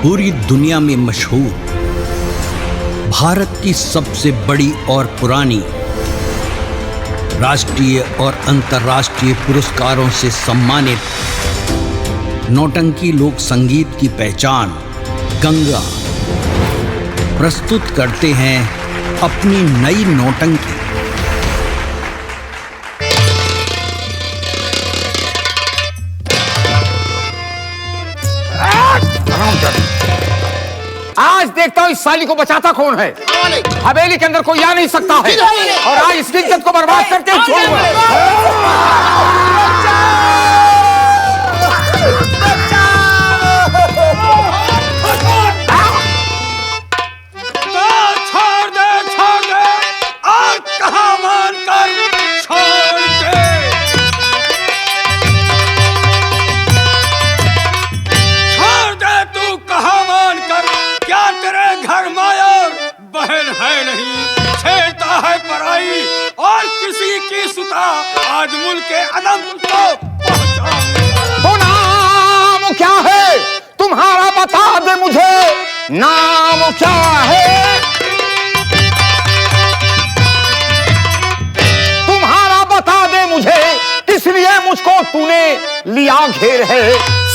पूरी दुनिया में मशहूर, भारत की सबसे बड़ी और पुरानी, राष्ट्रीय और अंतर्राष्ट्रीय पुरस्कारों से सम्मानित नौटंकी लोक संगीत की पहचान गंगा प्रस्तुत करते हैं अपनी नई नौटंकी। आज देखता हूँ इस साली को बचाता कौन है। हवेली के अंदर कोई आ नहीं सकता है और आज इसकी इज्जत को बर्बाद करके आज मुल्क के अदम को तो नाम क्या है तुम्हारा, बता दे मुझे नाम क्या है तुम्हारा, बता दे मुझे, इसलिए मुझको तूने लिया घेर है।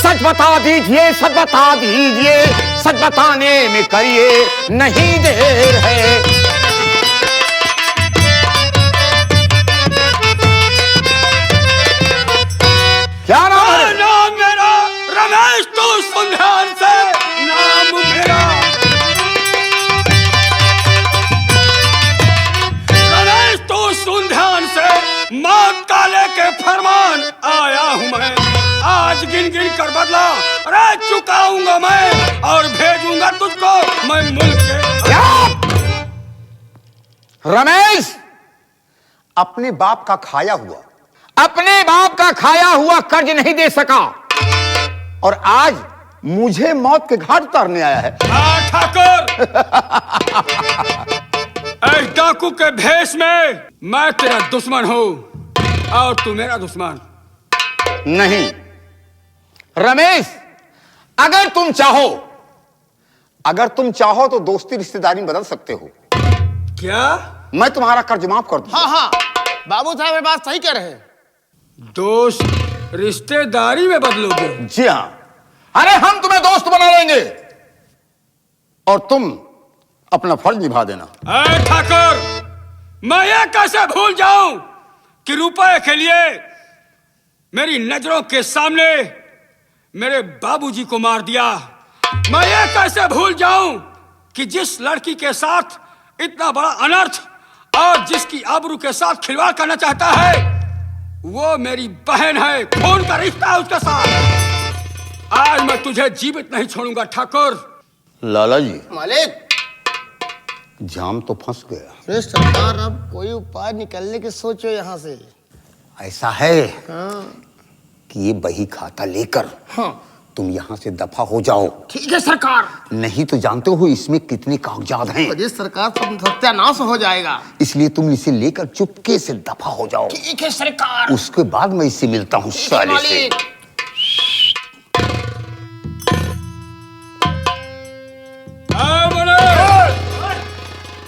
सच बता दीजिए, सच बता दीजिए, सच बताने में करिए नहीं देर है। क्या नाम है? नाम मेरा रमेश, तू सुन ध्यान से, नाम मेरा रमेश, तू सुन ध्यान से, मौत काले के फरमान आया हूं मैं। आज गिन गिन कर बदला अरे चुकाऊंगा मैं और भेजूंगा तुझको मैं मुल्क के। क्या रमेश, अपने बाप का खाया हुआ कर्ज नहीं दे सका और आज मुझे मौत के घाट उतारने आया है। ठाकुर, एक डाकू के भेष में मैं तेरा दुश्मन हूं और तू मेरा दुश्मन नहीं रमेश, अगर तुम चाहो तो दोस्ती रिश्तेदारी में बदल सकते हो। क्या? मैं तुम्हारा कर्ज माफ कर दूं। हाँ, बाबू साहब ये बात सही कह रहे हैं। दोस्त रिश्तेदारी में बदलोगे? जी हाँ, अरे हम तुम्हें दोस्त बना लेंगे और तुम अपना फर्ज निभा देना। ठाकुर, मैं ये कैसे भूल जाऊं कि रुपए के लिए मेरी नजरों के सामने मेरे बाबूजी को मार दिया। मैं ये कैसे भूल जाऊं कि जिस लड़की के साथ इतना बड़ा अनर्थ और जिसकी आबरू के साथ खिलवाड़ करना चाहता है वो मेरी बहन है, खून का रिश्ता है उसके साथ। आज मैं तुझे जीवित नहीं छोड़ूंगा ठाकुर। लाला जी, मालिक, जाम तो फंस गया। अरे सरकार, अब कोई उपाय निकलने की सोचो यहाँ से। ऐसा है हाँ। कि ये बही खाता लेकर हाँ। तुम यहाँ से दफा हो जाओ। ठीक है सरकार। नहीं तो जानते हो इसमें कितने कागजात हैं। अरे सरकार, सब सत्यानाश हो जाएगा। इसलिए तुम इसे लेकर चुपके से दफा हो जाओ। ठीक है सरकार। उसके बाद मैं इससे मिलता हूँ साले से।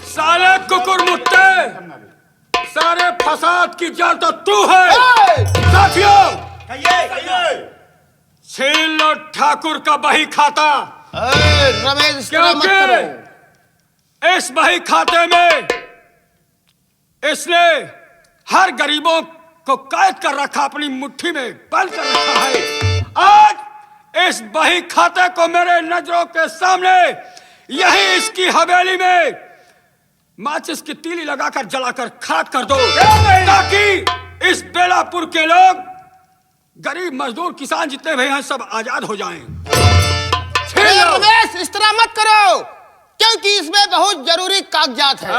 साले कुकुर मुत्ते, सारे फसाद की जड़ तो तू है। साथियों, छीन लो ठाकुर का बही खाता। रमेश, क्योंकि इस बही खाते में इसने हर गरीबों को कैद कर रखा, अपनी मुट्ठी में बंद कर रखा है। आज इस बही खाते को मेरे नजरों के सामने यही इसकी हवेली में माचिस की तीली लगाकर जलाकर खाक कर दो, ताकि इस बेलापुर के लोग, गरीब मजदूर किसान जितने भी हैं, सब आजाद हो जाएं। रमेश, इस तरह मत करो क्योंकि इसमें बहुत जरूरी कागजात हैं।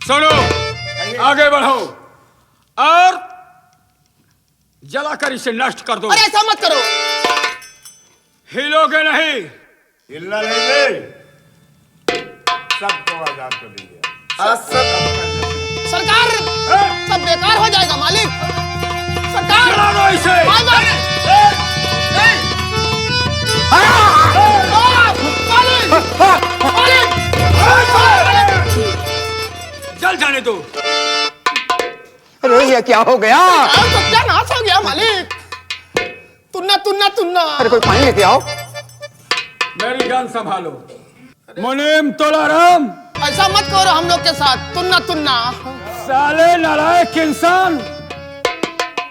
सुनो, आगे बढ़ो और जलाकर इसे नष्ट कर दो। अरे ऐसा मत करो। हिलोगे नहीं। हिलना नहीं, सबको आजाद कर देंगे। सरकार, सब बेकार हो जाएगा मालिक। सरकार, चला दो इसे। ये क्या हो गया? सत्यानाश हो गया मालिक। तुन्ना तुन्ना तुन्ना। अरे कोई पानी लेके आओ। मेरी जान संभालो। मुनीम तोलाराम, ऐसा मत करो हम लोग के साथ। तुन्ना तुन्ना। साले नालायक इंसान,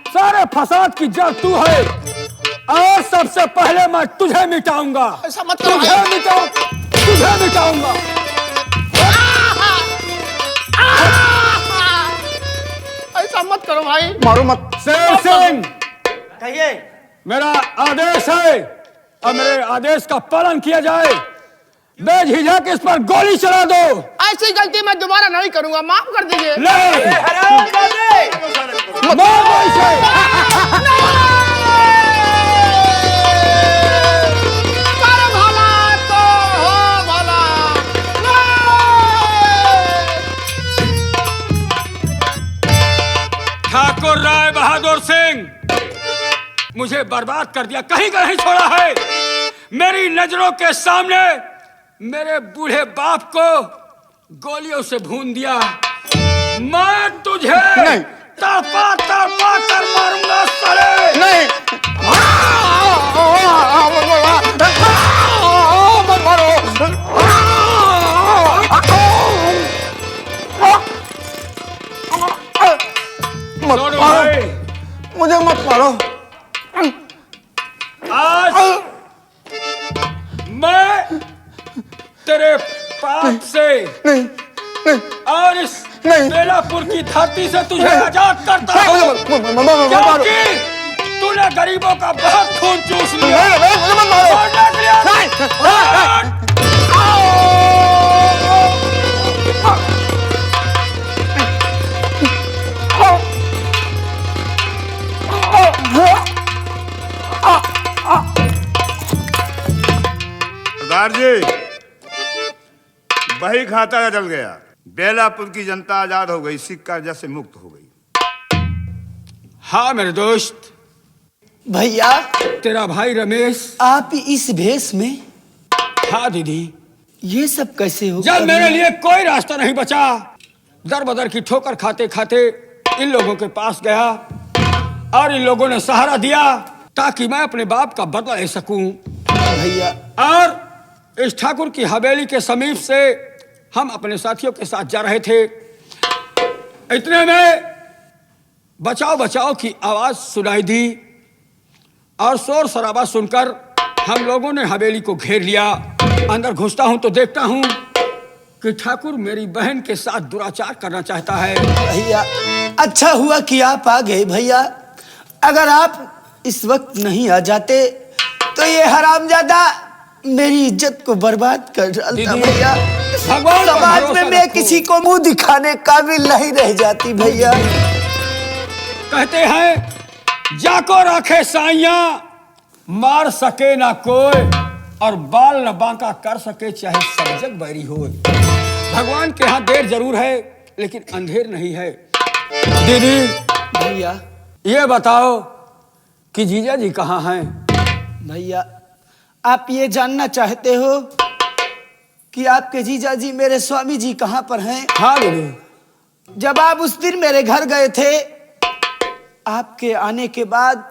सारे फसाद की जड़ तू है और सबसे पहले मैं तुझे मिटाऊंगा। ऐसा मत करो तुझे भाई। मिटाऊंगा। ऐसा मत करो भाई। मारो मत। शेर सिंह, कहिए। मेरा आदेश है और मेरे आदेश का पालन किया जाए। बेझिझक इस पर गोली चला दो। ऐसी गलती मैं दोबारा नहीं करूंगा, माफ कर दीजिए। ले मार दो इसे। कर भला तो हो भला। ठाकुर राय बहादुर सिंह, मुझे बर्बाद कर दिया, कहीं का नहीं छोड़ा है। मेरी नजरों के सामने मेरे बूढ़े बाप को गोलियों से भून दिया। मैं तुझे नहीं। तड़पा तड़पा कर मारूंगा साले। नहीं। मत मारो। मत छोड़ो मारो। भाई। मुझे मत मारो। आज मैं तेरे पाप से नहीं नहीं और इस नहीं। बेलापुर की धरती से तुझे आजाद करता हूँ, मारो। क्योंकि तूने गरीबों का बहुत खून चूस लिया। मुझे मत मारो। मारने के लिए सरदार जी, बही खाता जल गया। बेलापुर की जनता आजाद हो गई, सिख कर्जा से मुक्त हो गई। हाँ मेरे दोस्त, भैया तेरा भाई रमेश। आप इस भेष में? हाँ दीदी, ये सब कैसे हो? जब मेरे लिए कोई रास्ता नहीं बचा, दर बदर की ठोकर खाते खाते इन लोगों के पास गया और इन लोगों ने सहारा दिया ताकि मैं अपने बाप का बदला ले सकूं। भैया और इस ठाकुर की हवेली के समीप से हम अपने साथियों के साथ जा रहे थे। इतने में बचाओ बचाओ की आवाज सुनाई दी और शोर शराबा सुनकर हम लोगों ने हवेली को घेर लिया। अंदर घुसता हूं तो देखता हूं कि ठाकुर मेरी बहन के साथ दुराचार करना चाहता है। भैया, अच्छा हुआ कि आप आ गए। भैया, अगर आप इस वक्त नहीं आ जाते तो ये हरामजादा मेरी इज्जत को बर्बाद कर डालता। दीदी, भैया, भगवान पर समाज में भरोसा मैं रखो। किसी को मुंह दिखाने काबिल नहीं रह जाती। भैया, कहते हैं जाको रखे साइया, मार सके ना कोई और बाल न बांका कर सके चाहे सब जग बैरी हो। भगवान के यहाँ देर जरूर है लेकिन अंधेर नहीं है। दीदी, भैया, ये बताओ कि जीजा जी कहाँ हैं? भैया, आप ये जानना चाहते हो कि आपके जीजा जी मेरे स्वामी जी कहाँ पर हैं? हाँ दीदी। जब आप उस दिन मेरे घर गए थे, आपके आने के बाद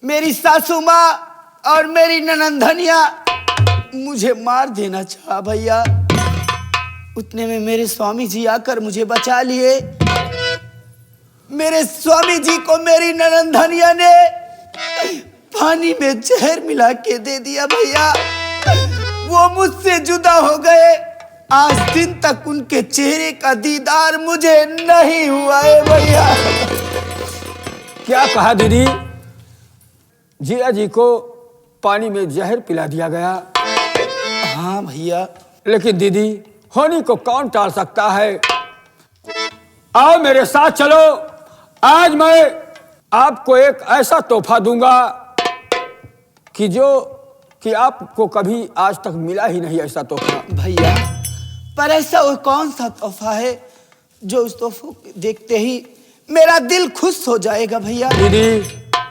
मेरी सासू माँ और मेरी ननंदनिया मुझे मार देना चाहा। भैया, उतने में मेरे स्वामी जी आकर मुझे बचा लिए। मेरे स्वामी जी को मेरी ननंदनिया ने पानी में जहर मिला के दे दिया। भैया, वो मुझसे जुदा हो गए। आज दिन तक उनके चेहरे का दीदार मुझे नहीं हुआ है। भैया, क्या कहा दीदी? जिया जी को पानी में जहर पिला दिया गया। हाँ भैया। लेकिन दीदी, होनी को कौन टाल सकता है? आओ मेरे साथ चलो। आज मैं आपको एक ऐसा तोहफा दूंगा कि आपको कभी आज तक मिला ही नहीं ऐसा तोहफा। भैया, पर ऐसा वो कौन सा तोहफा है जो उस तोहफे को देखते ही मेरा दिल खुश हो जाएगा? भैया दीदी,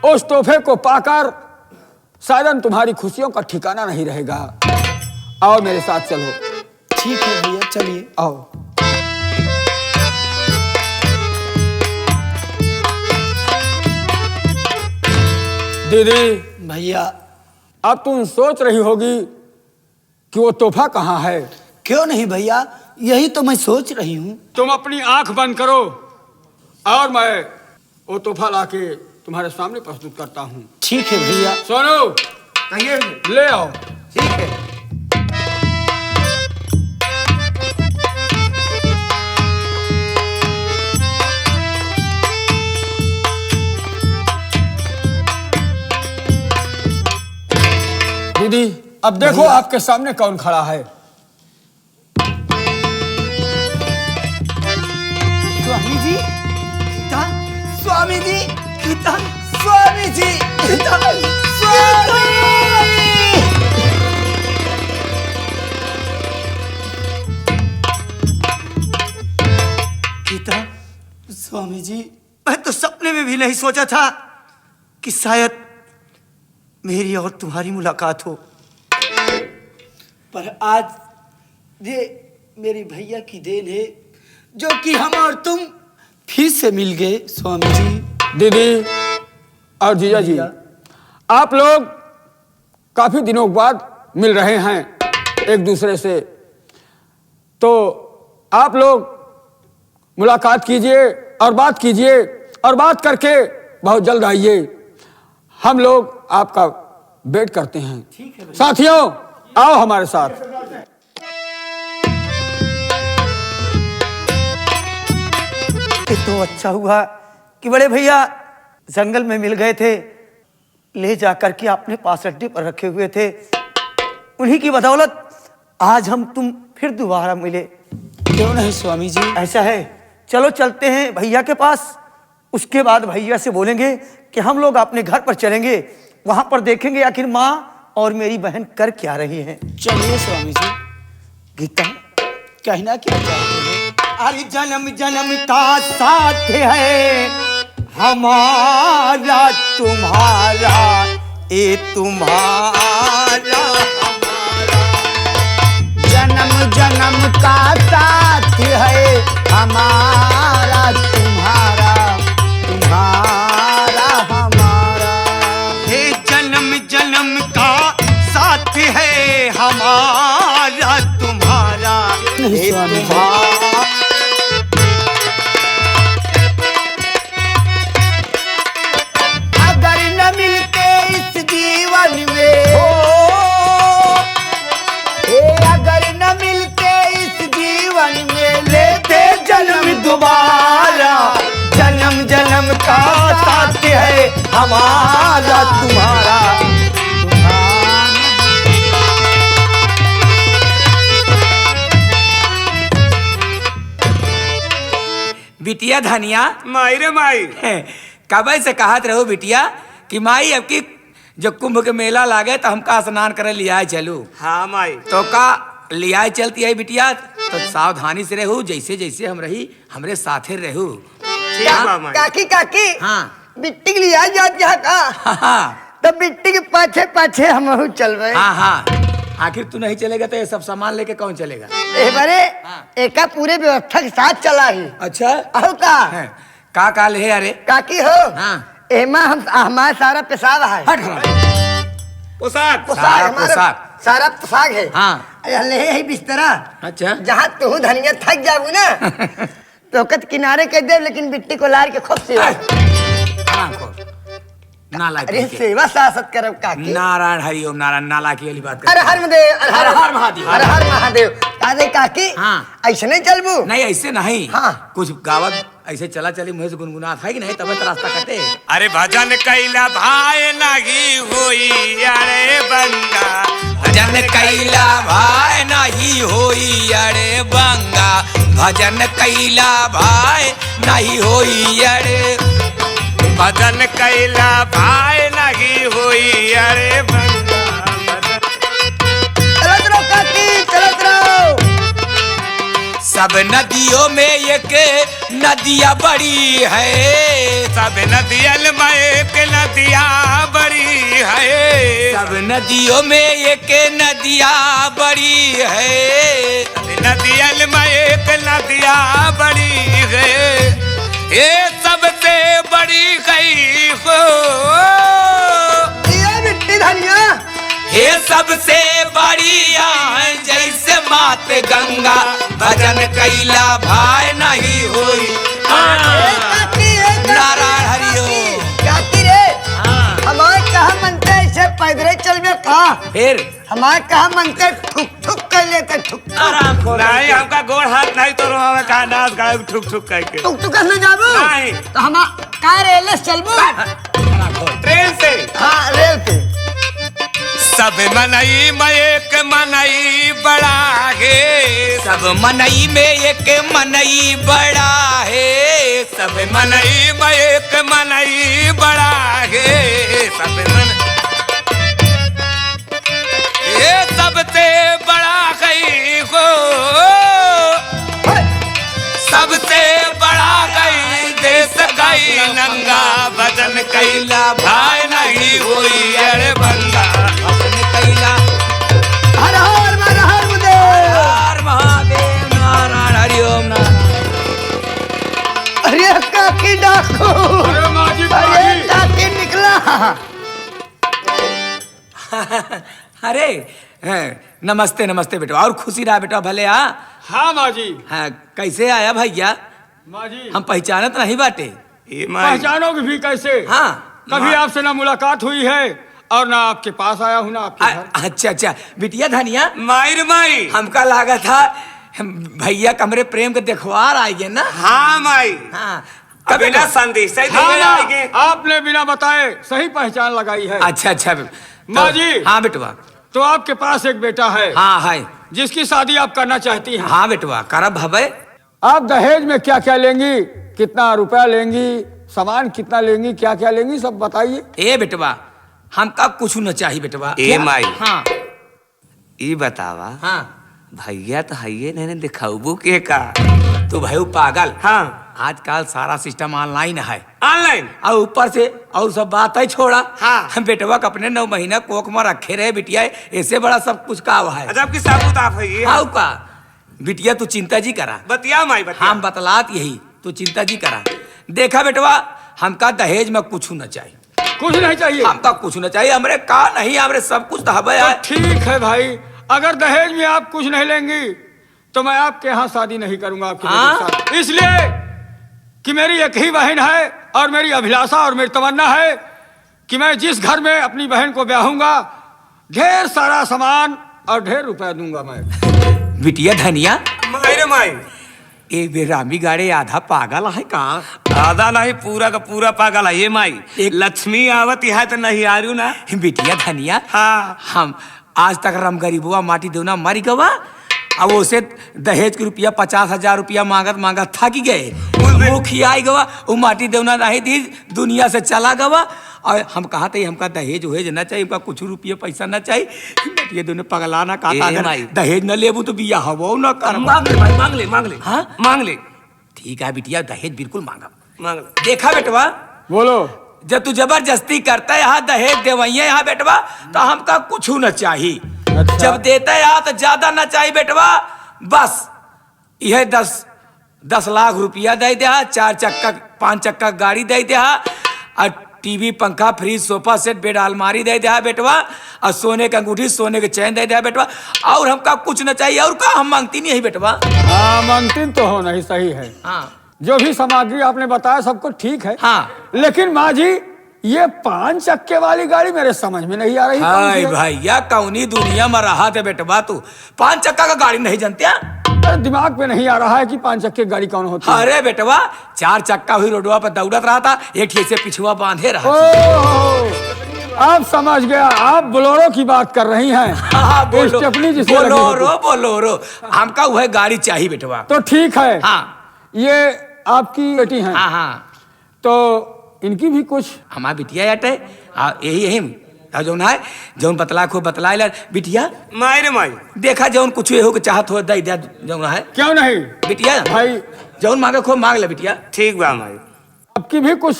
उस तोहफे को पाकर शायद तुम्हारी खुशियों का ठिकाना नहीं रहेगा। आओ मेरे साथ चलो। ठीक है भैया, चलिए। आओ। दीदी, भैया। अब तुम सोच रही होगी कि वो तोहफा कहाँ है। क्यों नहीं भैया, यही तो मैं सोच रही हूँ। तुम अपनी आंख बंद करो और मैं वो तोहफा लाके तुम्हारे सामने प्रस्तुत करता हूँ। ठीक है भैया। सोनू, कहिए। ले आओ। ठीक है। दीदी, अब देखो भैया। आपके सामने कौन खड़ा है। स्वामी जी, गीता, स्वामी जी, गीता, स्वामी जी, गीता, स्वामी। गीता, स्वामी जी, मैं तो सपने में भी नहीं सोचा था कि शायद मेरी और तुम्हारी मुलाकात हो, पर आज ये मेरी भैया की देन है जो कि हम और तुम फिर से मिल गए। स्वामी जी, दीदी और जीजा जी, आप लोग काफी दिनों बाद मिल रहे हैं एक दूसरे से, तो आप लोग मुलाकात कीजिए और बात कीजिए और बात करके बहुत जल्द आइए। हम लोग आपका वेट करते हैं। ठीक है। साथियों, आओ हमारे साथ। ये तो अच्छा हुआ कि बड़े भैया जंगल में मिल गए थे, ले जाकर के अपने पास अड्डे पर रखे हुए थे। उन्हीं की बदौलत आज हम तुम फिर दोबारा मिले। क्यों नहीं स्वामी जी? ऐसा है, चलो चलते हैं भैया के पास। उसके बाद भैया से बोलेंगे कि हम लोग अपने घर पर चलेंगे, वहां पर देखेंगे आखिर माँ और मेरी बहन कर क्या रही हैं। चलिए स्वामी जी। गीता, कहना क्या चाहते हो? अरे जन्म जन्म का साथ है हमारा तुम्हारा, ये तुम्हारा हमारा। जन्म जन्म का साथ है हमारा तुम्हारा, तुम्हारा हमारा। ये जन्म जन्म का साथ है हमारा तुम्हारा, ये तुम्हारा। अगर न मिलते इस जीवन में हो, अगर न मिलते इस जीवन में लेते जन्म दोबारा। जन्म जन्म का साथ है हमारा तुम्हारा, बिटिया धनिया माई रे माई, कब से कहत रहो बिटिया कि माई अब की जो कुंभ के मेला लागे तो हमका स्नान करे लिया चलू। हाँ माई। तो का लिया चलती है बिटिया, तो सावधानी से रहू, जैसे जैसे हम रही हमरे साथे रहू। काकी काकी, हाँ बिट्टी लिया जात यहाँ का, हाँ तब बिट्टी के पाछे पाछे हम चल रहे। हाँ हाँ। आखिर तू नहीं चलेगा तो ये सब सामान लेके कौन चलेगा? बरे एका पूरे व्यवस्था के साथ चला ही। अच्छा अहो का है, का काल है? अरे काकी हो, हाँ। एमा हम हमारा सारा पेशाब है। हट हट। पोशाक सारा हमारा पोशाक। सारा पोशाक है। हाँ। ले है बिस्तरा। अच्छा। जहाँ तू धनिया थक जाऊ ना तो कत किनारे कर दे, लेकिन बिट्टी को लार के खूब से आराम कर। नाला अरे सेवा सासत करब काकी। नारायण हरिओम नारायण, नाला की वाली बात हर कर। हर महादेव, हर हर महादेव। हर हर महादेव। कादे काकी, हाँ। ऐसे नहीं चलबू? नहीं ऐसे नहीं। हाँ। कुछ गावत ऐसे चला चली मुझे से गुनगुनात है कि नहीं, तब तो रास्ता कटे। अरे भजन कैला भाई नहीं होई अरे बंगा, भजन कैला भाई नहीं होई अरे बंगा, भजन कैला भाई नहीं होई अरे, भजन कैला भाई नहीं होई अरे बंगा। चलत रहो काकी, चलत रहो। सब नदियों में एक नदिया बड़ी है, सब नदियल में एक नदिया बड़ी है, सब नदियों में एक नदिया बड़ी है, नदियल में एक नदिया बड़ी है, ये सबसे बड़ी गई हो सबसे बढ़िया है जैसे मात गंगा भजन कैला भाई नहीं हुई। नारायण हरिओ हमारे कहा मनते ऐसे पैदल चल में कहा फिर हमारे कहा मनते ठुक ठुक कर लेकर ठुक आराम खोल नहीं हमका गोड़ हाथ नहीं तो रोवे का नाच गाय ठुक ठुक करके ठुक ठुक करने जाबू नहीं। तो हम का रेल से चलबू ट्रेन से हाँ रेल पे सब मनई में एक मनई बड़ा है सब मनई में एक मनई बड़ा है सब मनई में एक मनई बड़ा है सब मन ये सबसे बड़ा गई हो सबसे बड़ा गई देश गई नंगा भजन कैला भाई नहीं हुई अरे बंदा अपने कैला हर हर महादेव हर महादेव नारायण हरिओम नारायण। अरे काकी डाको अरे माजी अरे काकी निकला अरे नमस्ते नमस्ते बेटा और खुशी रहा बेटा भले। हाँ माजी। हाँ कैसे आया भैया माजी हम पहचानत नहीं बाटे। ये माई पहचानोगे भी कैसे? हाँ कभी आपसे ना मुलाकात हुई है और ना आपके पास आया हूँ ना आपके घर। अच्छा अच्छा बिटिया धनिया माई रे माई हमका लागा था भैया कमरे प्रेम के देखवार आएंगे ना। हाँ माई हाँ कभी ना संदेश सही हाँ देने आएंगे। आपने बिना बताए सही पहचान लगाई है। अच्छा अच्छा माँ जी। हाँ बेटवा तो आपके पास एक बेटा है हाँ है जिसकी शादी आप करना चाहती हैं। हाँ बेटवा करब हवे। आप दहेज में क्या क्या लेंगी, कितना रुपया लेंगी, सामान कितना लेंगी, क्या क्या लेंगी, सब बताइए। ए बेटवा हमका कुछ न चाहिए बेटवा। ए क्या? माई। हाँ ये बतावा हाँ भैया तो है नहीं दिखाऊ के का तो भाई पागल। हाँ आजकल सारा सिस्टम ऑनलाइन है ऑनलाइन और ऊपर से और सब बात है छोड़ा। हाँ। बेटवा का अपने 9 महीना कोख में रखे रहे बिटिया ऐसे बड़ा सब कुछ का हुआ है। अजब की साबुत आप है ये। हाँ का बिटिया तू चिंता जी करा। बतिया माई बतिया। हम बतलात यही तू चिंता जी करा। देखा बेटवा हमका दहेज में कुछ न चाहिए। कुछ नहीं चाहिए। हमका कुछ न चाहिए हमरे का नहीं हमरे सब कुछ तो हवे तो है। ठीक है भाई, अगर दहेज में आप कुछ नहीं लेंगी तो मैं आपके यहाँ शादी नहीं करूंगा आपके हाँ? बेटे के साथ। इसलिए कि मेरी एक ही बहन है और मेरी अभिलाषा और मेरी तमन्ना है कि मैं जिस घर में अपनी बहन को ब्याहूंगा ढेर सारा सामान और ढेर रुपया दूंगा मैं। बिटिया धनिया माई रे माई एक बेरामी गाड़े आधा पागल है का। आधा नहीं पूरा का पूरा पागल है ये माई। एक- लक्ष्मी आवत है तो नहीं आ रही ना। बिटिया धनिया हाँ हम आज तक रम गरीबुआ माटी देवना मर गवा अब उसे दहेज के रुपया 50,000 रुपया मांगत थक गए। मुखिया गवा वो माटी देवना नहीं दी दुनिया से चला गवा और हम कहा थे हमका दहेज वहेज न चाहिए हमका कुछ रुपया पैसा न चाहिए। ये दोनों पगला ना कहा ए माई। दहेज न लेबू तो बिया हवो न कर। मांग ले भाई मांग ले मांग ले। हाँ? मांग ले ठीक है बिटिया दहेज बिल्कुल मांगा। मांग ले। देखा बेटवा बोलो। जब तू जबरदस्ती करता है यहाँ दहेज देवैया यहाँ बेटवा तो हमका कुछ न चाहिए। अच्छा। जब देता है यहाँ तो ज्यादा न चाहिए बेटवा बस यह 10 लाख रुपया दे दे 4 चक्का 5 चक्का गाड़ी दे दे और टीवी पंखा फ्रिज सोफा सेट बेड अलमारी दे दे बेटवा और सोने की अंगूठी सोने के चैन दे दे बेटवा और हमका कुछ न चाहिए और का हम मांगती नहीं है बेटवा। हाँ मांगती तो हो नहीं सही है। हाँ जो भी सामग्री आपने बताया सब कुछ ठीक है। हाँ लेकिन माँ जी ये 5 चक्के वाली गाड़ी मेरे समझ में नहीं आ रही। कौन सी हाय है? भैया कौनी दुनिया में रहा थे बेटवा तू 5 चक्का का गाड़ी नहीं जानते। अरे दिमाग पे नहीं आ रहा है कि 5 चक्के गाड़ी कौन होती है। अरे बेटवा 4 चक्का हुई रोडवा पर दौड़त रहा था एक ठे से पिछुआ बांधे रहा। ओह, आप समझ गया, आप बोलोरो की बात कर रही हैं। हाँ, बोलो, स्टेपनी जिसे लगी होती। बोलोरो हमका वह गाड़ी चाहिए बेटवा। तो ठीक है। हाँ ये आपकी बेटी हैं। हाँ हाँ तो इनकी भी कुछ हमार बिटिया याटे यही यही जौन है जौन बतला खूब बतला बिटिया माई रे माई देखा जौन कुछ हो के चाहत हो दे दे जौन है क्यों नहीं बिटिया भाई। जौन मांगे खूब मांग ले बिटिया। ठीक बा माई। आपकी भी कुछ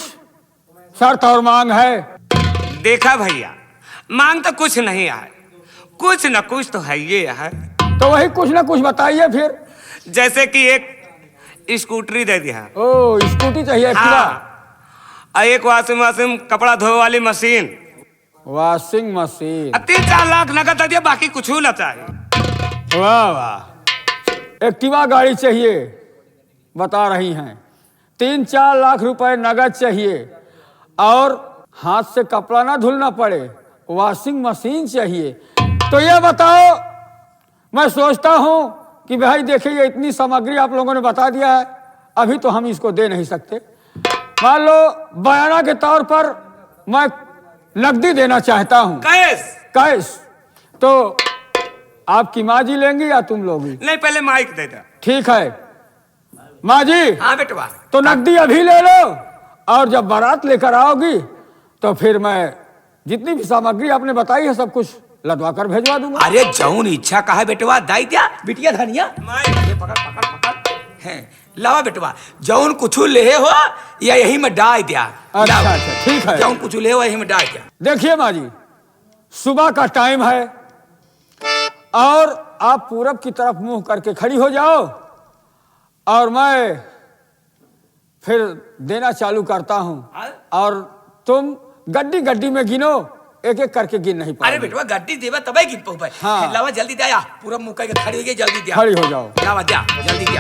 शर्त और मांग है। देखा भैया मांग तो कुछ नहीं है कुछ न कुछ तो है ये है। तो वही कुछ ना कुछ बताइए फिर। जैसे कि एक स्कूटरी दे दिया। ओ स्कूटी चाहिए एक्टिवा। हाँ और एक वाशिंग मशीन कपड़ा धोने वाली मशीन वॉशिंग मशीन। 3-4 लाख नगद दे दिया, बाकी कुछ ना चाहिए। वाह वाह। एक्टिवा गाड़ी चाहिए बता रही हैं, 3-4 लाख रुपए नगद चाहिए, और हाथ से कपड़ा ना धुलना पड़े, वॉशिंग मशीन चाहिए। तो ये बताओ, मैं सोचता हूं कि भाई देखिए ये इतनी सामग्री आप लोगों ने बता दिया है, अभी तो हम इसको दे नहीं सकते। मान लो बयाना के तौर पर मैं नकदी देना चाहता हूं, कैश? कैश। तो आपकी माँ जी लेंगी या तुम लोगी? नहीं, पहले माइक दे दे। ठीक है माँ जी, हाँ बेटवा। तो नकदी अभी ले लो, और जब बारात लेकर आओगी तो फिर मैं जितनी भी सामग्री आपने बताई है सब कुछ लदवा कर भेजवा दूंगा। अरे जौन इच्छा का है बेटवा दाई दिया, बिटिया धनिया ये पकड़ पकड़ पकड़ है, लावा बेटवा, जौन कुछ ले हो या यही में डाल दिया। अच्छा अच्छा ठीक है, जौन कुछ ले हो यही में डाल दिया। देखिए माँ जी, सुबह का टाइम है और आप पूरब की तरफ मुंह करके खड़ी हो जाओ, और मैं फिर देना चालू करता हूं, और तुम गड्डी गड्डी में गिनो, एक एक करके गिन नहीं पाओगे। अरे बेटवा गड्डी देवा तबे गिन पाऊ भाई। हाँ। लावा जल्दी दे, पूरा मुंह करके खड़ी हो गई, जल्दी दे। खड़ी हो जाओ। लावा दे, जल्दी दे।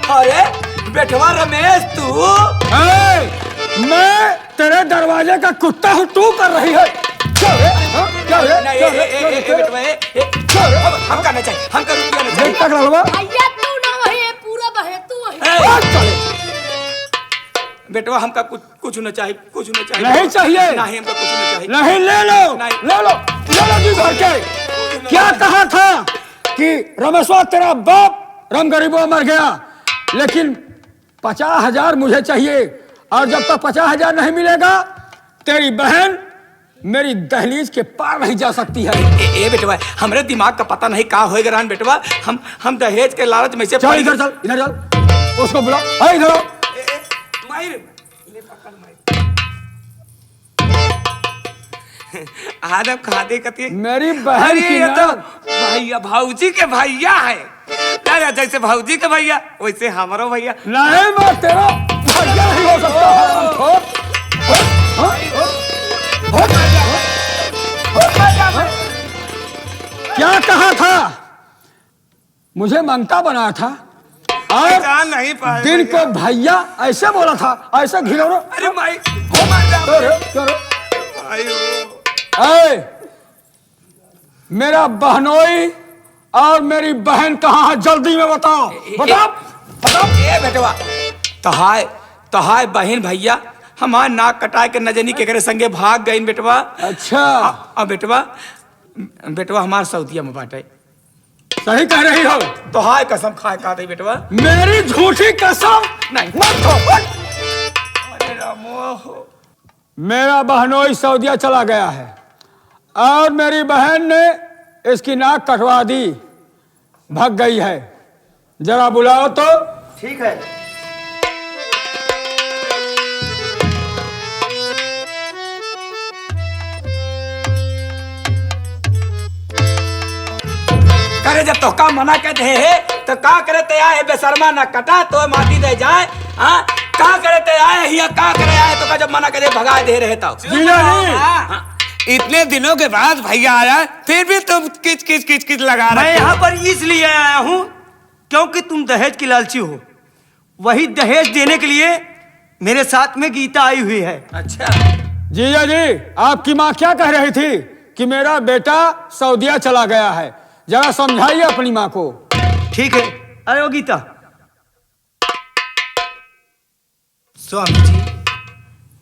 अरे बेटवा रमेश तू, मैं तेरे दरवाजे का कुत्ता हूँ, तू कर रही है क्या रे? हाँ? क्या रे? नहीं, क्या रे? बेटवा हम करना चाहिए, हम कर रुपया ना चाहिए। देख तक रलवा। भैया तू ना वही पूरा बहे तू वही। बेटवा हमका कुछ न चाहिए, कुछ न चाहिए। नहीं चाहिए? नहीं, हमका कुछ न चाहिए। नहीं, ले लो नहीं। ले लो ले लो जी भर के। क्या कहा था कि रमेश्वर तेरा बाप राम गरीबो मर गया, लेकिन 50,000 मुझे चाहिए, और जब तक 50,000 नहीं मिलेगा तेरी बहन मेरी दहलीज के पार नहीं जा सकती है। ए बेटवा, हमरे दिमाग का पता नहीं का होएगा रान बेटवा, हम दहेज के लालच में से चल इधर चल, इधर चल, उसको बुलाओ। अरे इधर आओ। आदम खा दे कती। मेरी बहन अरे की ये तो ननद। भैया भौजी के भैया है, दादा जैसे भौजी के भैया वैसे हमारो भैया। नहीं, मैं तेरा भैया नहीं हो सकता। क्या कहा था? मुझे मंगता बना था, और पहचान नहीं पाए दिन भैया। को भैया ऐसे बोला था, ऐसे घिरौना। अरे माई क्या रे? क्या रे? ऐ, मेरा बहनोई और मेरी बहन कहाँ है? जल्दी में बताओ बताओ बताओ। ए बेटवा, तहाय बहन भैया हमार नाक कटाए के नजनी के करे संगे भाग गई बेटवा। अच्छा, अब बेटवा हमार सऊदिया में बाटे। सही कह रही हो। तो हाय कसम खाए का दे बेटवा। मेरी झूठी कसम नहीं मत खो। अरे रामो, मेरा बहनोई सऊदिया चला गया है, और मेरी बहन ने इसकी नाक कटवा दी, भाग गई है। जरा बुलाओ तो। ठीक है। करे जब तो का मना कहते है तो का करे ते आए बेशर्मा ना कटा तो माटी दे जाए। हाँ, का करे ते आए हिया का करे आए तो का जब मना करे भगा दे रहे तो। इतने दिनों के बाद भैया आया, फिर भी तुम किच किच किच किच लगा रहे। मैं यहाँ पर इसलिए आया हूँ क्योंकि तुम दहेज की लालची हो। वही दहेज देने के लिए मेरे साथ में गीता आई हुई है। अच्छा जीजा जी, आपकी माँ क्या कह रही थी कि मेरा बेटा सऊदिया चला गया है? जरा समझाइए अपनी माँ को। ठीक है। अरे वो गीता, स्वामी जी,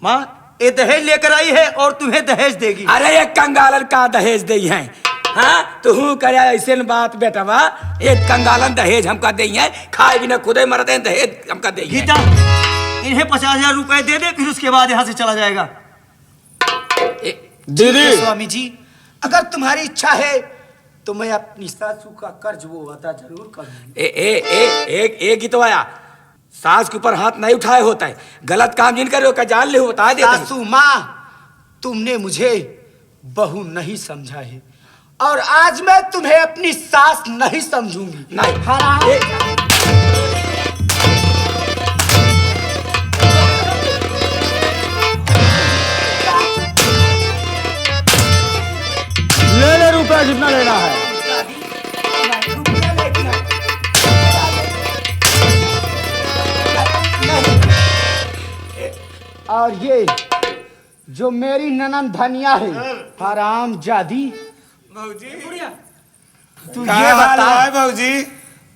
माँ ये दहेज लेकर आई है और तुम्हें दहेज देगी। अरे एक कंगालन का दहेज दे है। हाँ, तू करे ऐसे बात बेटवा, एक कंगालन दहेज हमका दे है, खाए बिना खुदे मरते हैं, दहेज हमका दे। गीता, इन्हें 50,000 रुपए दे दे, फिर उसके बाद यहाँ से चला जाएगा। दीदी, स्वामी जी, अगर तुम्हारी इच्छा है तो मैं अपनी सासू का कर्ज वो अदा जरूर करूंगी। एक ही तो आया, सास के ऊपर हाथ नहीं उठाए होता है, गलत काम जिन करे हो जान ले हो बता दे। सासू माँ, तुमने मुझे बहू नहीं समझा है, और आज मैं तुम्हें अपनी सास नहीं समझूंगी। नहीं। और ये जो मेरी ननद धनिया है हराम जादी, तू ये बता भाजी,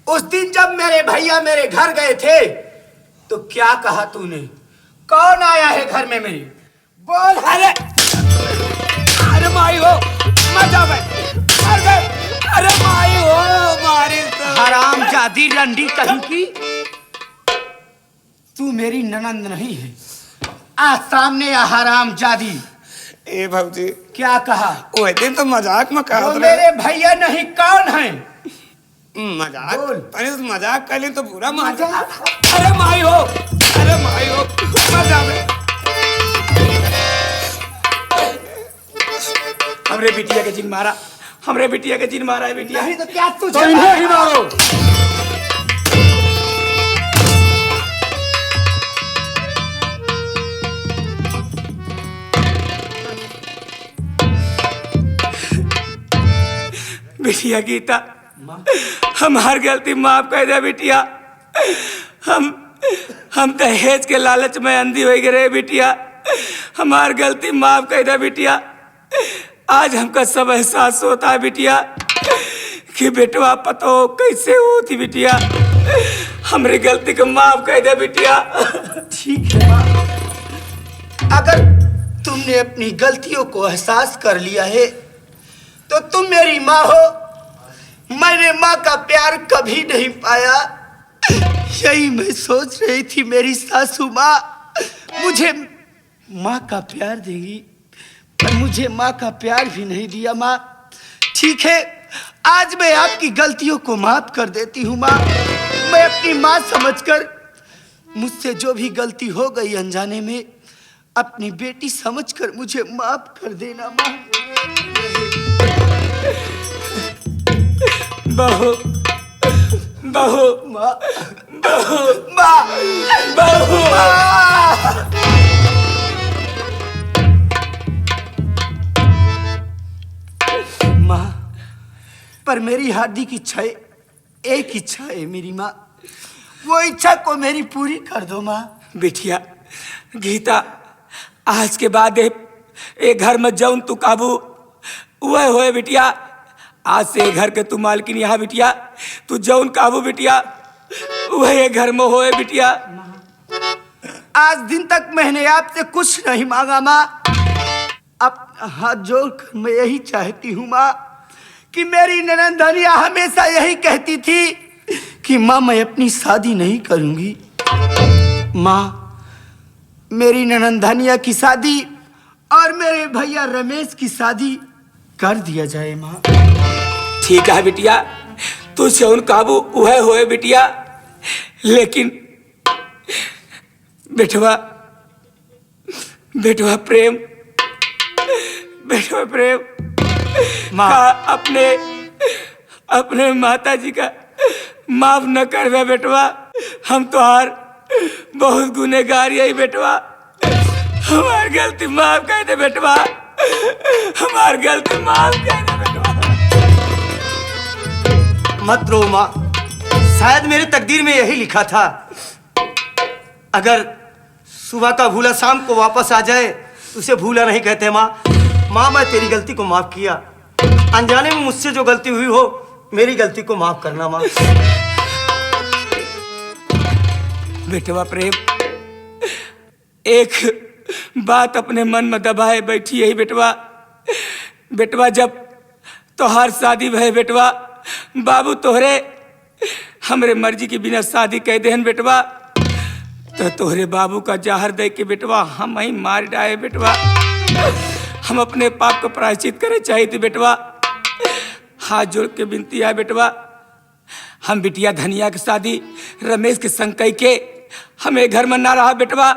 उस दिन जब मेरे भैया मेरे घर गए थे तो क्या कहा तूने? कौन आया है घर में मेरे? बोल। अरे माई हो, मर जा भाई, मर गए। अरे माई हो, मारी तो। हराम जादी रंडी कहीं की, तू मेरी ननंद नहीं है। आ सामने आ हराम जादी। ए भाजी, क्या कहा? वो दिन तो मजाक में कहा वो मेरे भैया नहीं, कौन है? मजाक बोल। अरे तो मजाक कर ले तो बुरा मजाक। अरे माई हो, अरे माई हो, मर जा भाई। हमरे बिटिया के जिन मारा, हमरे बिटिया के जिन मारा है बिटिया। नहीं तो क्या तुझे? तो इन्हें ही मारो। बिटिया गीता, हमार गलती माफ कर दे बिटिया। हम दहेज के लालच में अंधी हो गए बिटिया, हमार गलती माफ कर दे बिटिया। आज हमका सब एहसास होता है बिटिया कि बेटवा पतो कैसे होती बिटिया। हमरी गलती को माफ कर दे बिटिया। ठीक है माँ, अगर तुमने अपनी गलतियों को एहसास कर लिया है तो तुम मेरी माँ हो। मैंने माँ का प्यार कभी नहीं पाया, यही मैं सोच रही थी मेरी सासू माँ मुझे माँ का प्यार देगी, पर मुझे माँ का प्यार भी नहीं दिया। माँ ठीक है, आज मैं आपकी गलतियों को माफ कर देती हूँ माँ। मैं अपनी माँ समझकर, मुझसे जो भी गलती हो गई अनजाने में, अपनी बेटी समझकर मुझे माफ कर देना माँ। बहू, बहू, माँ, बहू, माँ, बहू। माँ, पर मेरी हार्दिक इच्छा है, एक इच्छा है मेरी माँ, वो इच्छा को मेरी पूरी कर दो माँ। बिटिया गीता, आज के बाद ए घर में जाऊन तू काबू वह होए बिटिया। आज से घर के तू मालकिन यहाँ बिटिया, तू जौन काबू बिटिया वह घर में होए बिटिया। आज दिन तक मैंने आपसे कुछ नहीं मांगा माँ। अब हाथ जोड़कर मैं यही चाहती हूँ माँ कि मेरी ननद धनिया हमेशा यही कहती थी कि माँ मैं अपनी शादी नहीं करूँगी। माँ, मेरी ननद धनिया की शादी और मेरे भैया रमेश की शादी कर दिया जाए माँ। ठीक है बिटिया, तू जौन काबू वह होए बिटिया, लेकिन बेटवा, बेटवा प्रेम, बेटवा प्रेम का अपने माता जी का माफ न कर दे बेटवा। हम तोहार बहुत गुनहगार यही बेटवा, हमार गलती माफ कर दे बेटवा, हमार गलती माफ कर दे बेटवा। मत रो माँ, शायद मेरे तकदीर में यही लिखा था, अगर सुबह का भूला शाम को वापस आ जाए तो उसे भूला नहीं कहते माँ। माँ, मैं तेरी गलती को माफ किया, अनजाने में मुझसे जो गलती हुई हो मेरी गलती को माफ करना माँ। बेटवा प्रेम, एक बात अपने मन में दबाए बैठी यही बेटवा। बेटवा जब तोहार शादी भय बेटवा, बाबू तोहरे हमरे मर्जी के बिना शादी कह देहन बेटवा, तो तोहरे बाबू का जहर दे के बेटवा हम ही मार डाले बेटवा। हम अपने पाप को प्रायश्चित करे चाहिए थे बेटवा। हाथ जोड़ के विनती है बेटवा, हम बिटिया धनिया की शादी रमेश के संग कह के हमें घर में ना रहा बेटवा।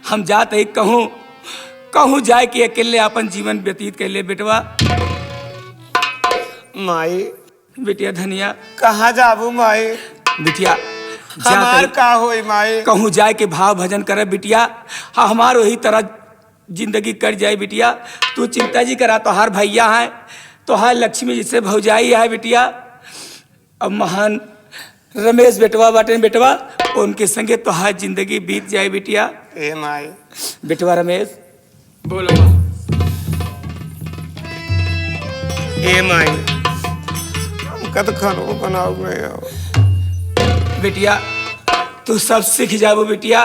हम जाते ही कहूँ जाए कि अकेले अपन जीवन व्यतीत कर ले बेटवा। माई, बिटिया धनिया कहाँ जाबू माई? बिटिया हमार का होई माई? कहूँ जाए के भाव भजन करे बिटिया, हाँ हमार वही तरह जिंदगी कट जाए बिटिया। तू चिंता जी करा, तोहार भैया है, तोहार लक्ष्मी जिसे भौजाई है बिटिया। अब महान रमेश बेटवा बाटन बेटवा, उनके संगे तोहार जिंदगी बीत जाए बिटिया। ए माई बेटवा रमेश बोलो माँ। ए माई हमका तो खाना बनाओ नहीं आओ। बेटिया तू सब सीख जाबो बेटिया,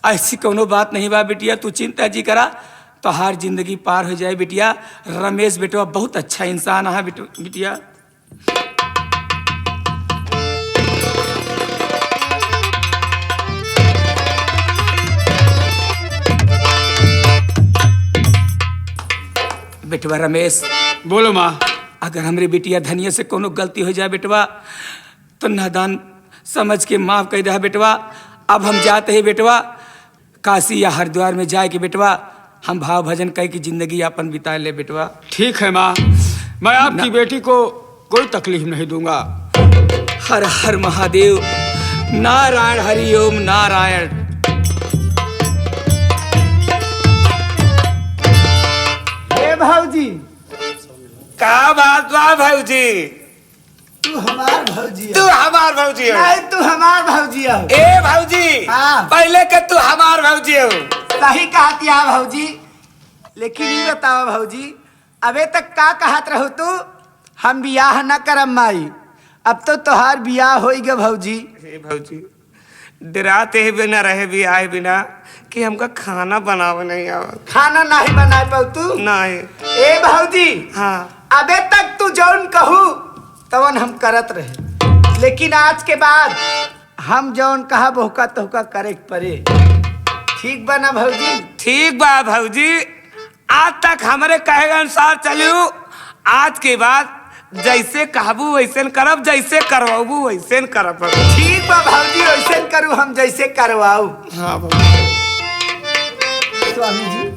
ऐसी कोनो बात नहीं बा बेटिया, तू चिंता जी करा तो हर जिंदगी पार हो जाए बेटिया। रमेश बेटवा बहुत अच्छा इंसान है बेटिया। बेटवा रमेश बोलो माँ। अगर हमारी बेटिया धनिया से कोनो गलती हो जाए बेटवा तो नादान समझ के माफ कर दे बेटवा। अब हम जाते हैं बेटवा काशी या हरिद्वार में जाए के बेटवा हम भाव भजन कह की जिंदगी अपन बिता ले बेटवा। ठीक है माँ, मैं आपकी बेटी को कोई तकलीफ नहीं दूंगा। हर हर महादेव, नारायण हरिओम नारायण। हे भाऊजी, का बात बा भौजी? तू हमार भौजी तू हमार भौजी हो? नहीं, तू हमार भौजी हो। ए भौजी हाँ। पहले के तू हमार भौजी हो। सही कहती है भौजी, लेकिन ये बताओ भौजी, अबे तक का कहत रहो तू हम बियाह न करम माई, अब तो तोहार बियाह हो गए भौजी। ए भौजी डराते ही बिना रहे भी आए बिना कि हमका खाना बनावे नहीं आवत। खाना नहीं बना पाऊ तू? नहीं। ए भौजी, हाँ अबे तक तू जौन कहू तवन हम करत रहे, लेकिन आज के बाद हम जौन कहा बहुका तोहका करे के पड़े। ठीक बना भौजी? ठीक बा भौजी, आज तक हमारे कहे अनुसार चलियो, आज के बाद जैसे कहबू वैसे करब, जैसे करवाबू वैसे करब। ठीक बा भौजी, वैसे करू हम जैसे करवाऊ। हाँ भौजी। स्वामी जी,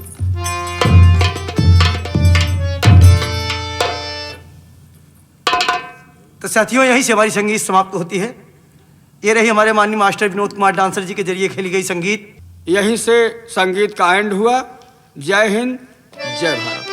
तो साथियों यहीं से हमारी संगीत समाप्त होती है। ये रही हमारे माननीय मास्टर विनोद कुमार डांसर जी के जरिए खेली गई संगीत। यहीं से संगीत का एंड हुआ। जय हिंद, जय भारत।